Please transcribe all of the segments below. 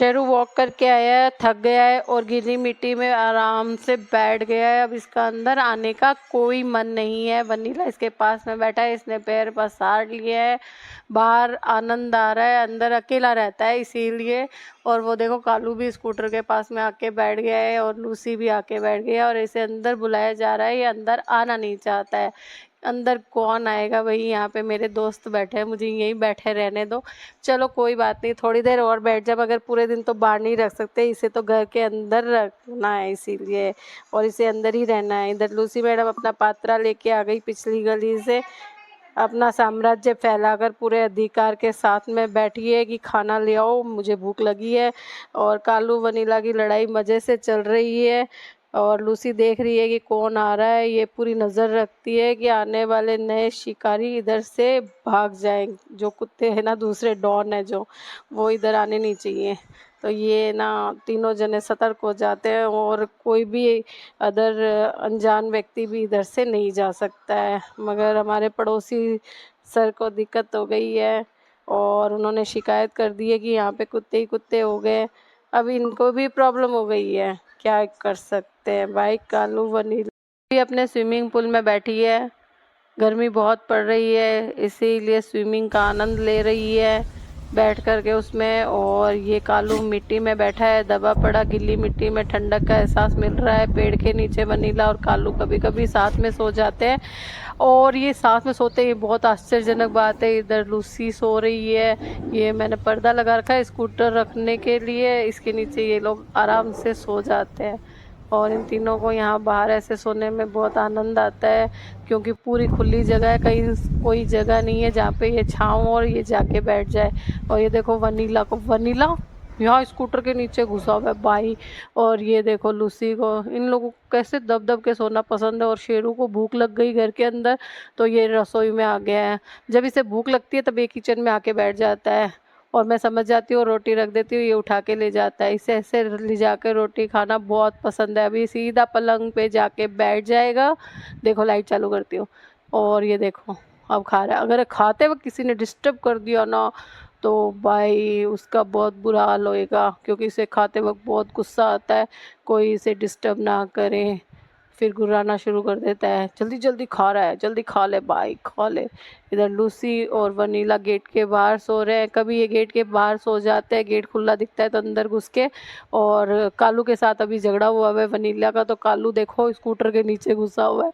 Sheru walk करके आया है, थक गया है और गीली मिट्टी में आराम से बैठ गया है। अब इसका अंदर आने का कोई मन नहीं है। वनीला इसके पास में बैठा है, इसने पैर पसार लिया है। बाहर आनंद आ रहा है, अंदर अकेला रहता है इसीलिए। और वो देखो कालू भी स्कूटर के पास में आके बैठ गया है और लूसी भी आके बैठ गया है और इसे अंदर बुलाया जा रहा है। ये अंदर आना नहीं चाहता है। अंदर कौन आएगा भाई, यहाँ पे मेरे दोस्त बैठे हैं, मुझे यहीं बैठे रहने दो। चलो कोई बात नहीं, थोड़ी देर और बैठ जा, मगर पूरे दिन तो बाहर नहीं रख सकते, इसे तो घर के अंदर रखना है इसीलिए, और इसे अंदर ही रहना है। इधर लूसी मैडम अपना पात्रा लेके आ गई पिछली गली से, अपना साम्राज्य फैलाकर पूरे अधिकार के साथ में बैठी है कि खाना ले आओ, मुझे भूख लगी है। और कालू वनीला की लड़ाई मज़े से चल रही है और लूसी देख रही है कि कौन आ रहा है। ये पूरी नज़र रखती है कि आने वाले नए शिकारी इधर से भाग जाएं। जो कुत्ते हैं ना, दूसरे डॉन है जो, वो इधर आने नहीं चाहिए। तो ये ना तीनों जने सतर्क हो जाते हैं और कोई भी अदर अनजान व्यक्ति भी इधर से नहीं जा सकता है। मगर हमारे पड़ोसी सर को दिक्कत हो गई है और उन्होंने शिकायत कर दी है कि यहाँ पे कुत्ते ही कुत्ते हो गए। अब इनको भी प्रॉब्लम हो गई है, क्या कर सकते हैं भाई। कालू वनीला भी अपने स्विमिंग पूल में बैठी है, गर्मी बहुत पड़ रही है इसीलिए स्विमिंग का आनंद ले रही है बैठ कर के उसमें। और ये कालू मिट्टी में बैठा है, दबा पड़ा गिल्ली मिट्टी में, ठंडक का एहसास मिल रहा है। पेड़ के नीचे वनीला और कालू कभी कभी साथ में सो जाते हैं और ये साथ में सोते हैं, बहुत आश्चर्यजनक बात है। इधर लूसी सो रही है, ये मैंने पर्दा लगा रखा है स्कूटर रखने के लिए, इसके नीचे ये लोग आराम से सो जाते हैं। और इन तीनों को यहाँ बाहर ऐसे सोने में बहुत आनंद आता है क्योंकि पूरी खुली जगह है, कहीं कोई जगह नहीं है जहाँ पे ये छाँव और ये जाके बैठ जाए। और ये देखो वनीला को, वनीला यहाँ स्कूटर के नीचे घुसा हुआ है भाई। और ये देखो लूसी को, इन लोगों को कैसे दब दब के सोना पसंद है। और शेरू को भूख लग गई घर के अंदर, तो ये रसोई में आ गया है। जब इसे भूख लगती है तब ये किचन में आके बैठ जाता है और मैं समझ जाती हूँ, रोटी रख देती हूँ, ये उठा के ले जाता है। इसे ऐसे ले जाकर रोटी खाना बहुत पसंद है। अभी सीधा पलंग पे जाके बैठ जाएगा। देखो लाइट चालू करती हूँ और ये देखो अब खा रहा है। अगर खाते वक्त किसी ने डिस्टर्ब कर दिया ना तो भाई उसका बहुत बुरा हाल होएगा क्योंकि इसे खाते वक्त बहुत गुस्सा आता है। कोई इसे डिस्टर्ब ना करे, फिर गुर्राना शुरू कर देता है। जल्दी जल्दी खा रहा है, जल्दी खा ले भाई खा ले। इधर लूसी और वनीला गेट के बाहर सो रहे हैं। कभी ये गेट के बाहर सो जाते हैं, गेट खुला दिखता है तो अंदर घुस के। और कालू के साथ अभी झगड़ा हुआ है वनीला का, तो कालू देखो स्कूटर के नीचे घुसा हुआ है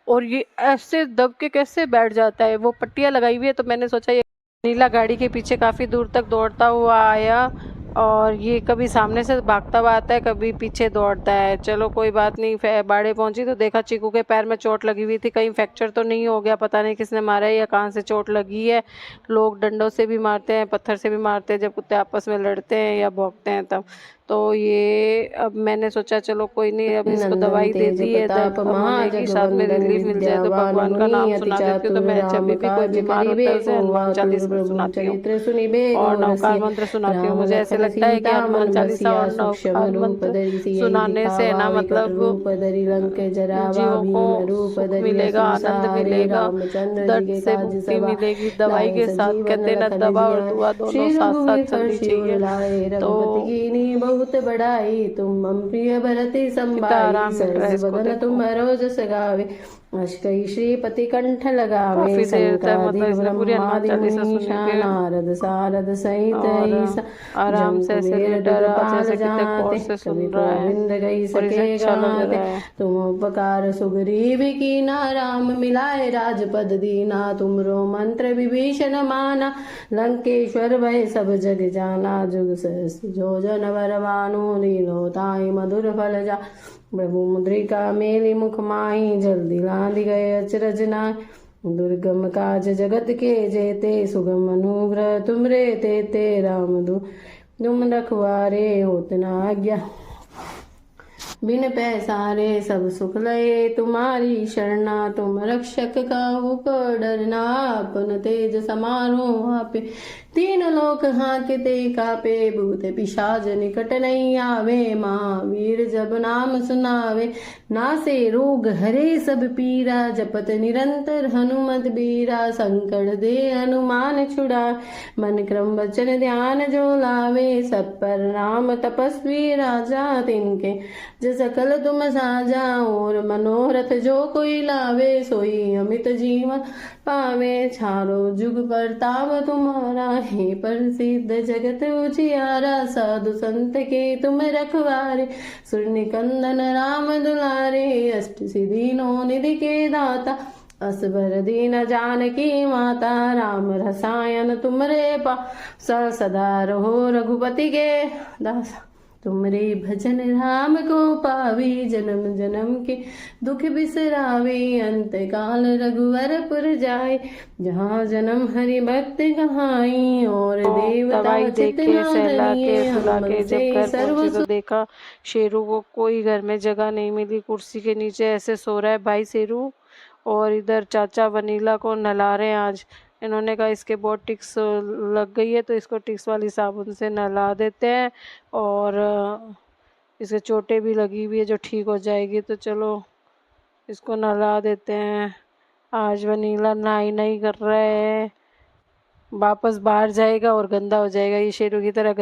और ये ऐसे दब के कैसे बैठ जाता है। वो पट्टियाँ लगाई हुई है तो मैंने सोचा ये वनीला गाड़ी के पीछे काफ़ी दूर तक दौड़ता हुआ आया और ये कभी सामने से भागता हुआ आता है, कभी पीछे दौड़ता है। चलो कोई बात नहीं। बाड़े पहुंची तो देखा चीकू के पैर में चोट लगी हुई थी, कहीं फ्रैक्चर तो नहीं हो गया, पता नहीं किसने मारा है या कहाँ से चोट लगी है। लोग डंडों से भी मारते हैं, पत्थर से भी मारते हैं जब कुत्ते आपस में लड़ते हैं या भौंकते हैं तब। तो ये अब मैंने सोचा चलो कोई नहीं, अब इसको दवाई दे दी है, दर्द कम होने की, साथ में रिलीफ मिल जाए तो भगवान का नाम सुना देती हूँ। तो मैं जब भी कोई बीमार होता है उसे हनुमान चालीसा सुनाती हूँ और नवकार मंत्र सुनाती हूँ। मुझे ऐसे लगता है कि हनुमान चालीसा और नवकार मंत्र सुनाने से ना मतलब जीवों को सुख मिलेगा, आनंद मिलेगा, दर्द से मुक्ति मिलेगी। दवाई के साथ कहते हैं ना, दवा और दुआ दोनों साथ साथ चलनी चाहिए। तो बहुत बड़ाई तुम मम प्रिय भरति संभाई, सहज बदन तुम रोज सगावे, अष्टई श्रीपति कंठ लगावे, संकादिक ब्रह्मादि मुनीषा नारद सारद सहित ईसा, आराम से कवि गोविंद गई सके गाते, तुम उपकार सुग्रीव कीना, राम मिलाए राजपद दीना, तुमरो मंत्र विभीषण माना, लंकेश्वर भय सब जग जाना, जुग सहस्त्र जो जन बरवानु, लीनो ताई मधुर फल जा, प्रभु मुद्रिका मेली मुख माही, जल्दी लांदी गए अचरज नाय, दुर्गम काज जगत के जेते, सुगम अनुग्रह तुमरे तेते, राम तुम रखवारे होत न आज्ञा, बिन पैसारे सब सुख लये, तुम्हारी शरणा तुम रक्षक काहू को डरना, अपन तेज समारो आपे, तीन लोक हाँकते कापे, भूत पिशाच निकट नहीं आवे। महावीर जब नाम सुनावे, नासे रोग हरे सब पीरा। जपत निरंतर हनुमत बीरा, संकट दे हनुमान छुड़ा। मन क्रम वचन ध्यान जो लावे, सब पर राम तपस्वी राजा। तिनके जो सकल तुम साजा, और मनोरथ जो कोई लावे। सोई अमित जीवन पावे, चारों जुग परताप तुम्हारा। हे प्रसिद्ध जगत उजियारा, साधु संत के तुम रखवारे। सुर कंदन राम दुलारे, अष्ट सिद्धि नौ निधि के दाता। असबर दीन जानकी माता, राम रसायन तुमरे पासा। सदा रहो रघुपति के दासा, तुमरे भजन राम को पावी। जन्म जन्म के दुख बिसरावे, अंत काल रघुवरपुर जाए। जहाँ जन्म हरि भक्त कहाई, और देवता दवाई चित देके ना सहला के धरिए। सुला हम के जब से घर सर्व पहुंची तो देखा शेरू को कोई घर में जगह नहीं मिली। कुर्सी के नीचे ऐसे सो रहा है भाई शेरू, और इधर चाचा वनीला को नहला रहे हैं। आज इन्होंने कहा इसके बहुत टिक्स लग गई है, तो इसको टिक्स वाली साबुन से नहला देते हैं, और इसे चोटें भी लगी हुई है जो ठीक हो जाएगी। तो चलो इसको नहला देते हैं। आज वनीला नहाई नहीं कर रहा है, वापस बाहर जाएगा और गंदा हो जाएगा। ये शेरू की तरह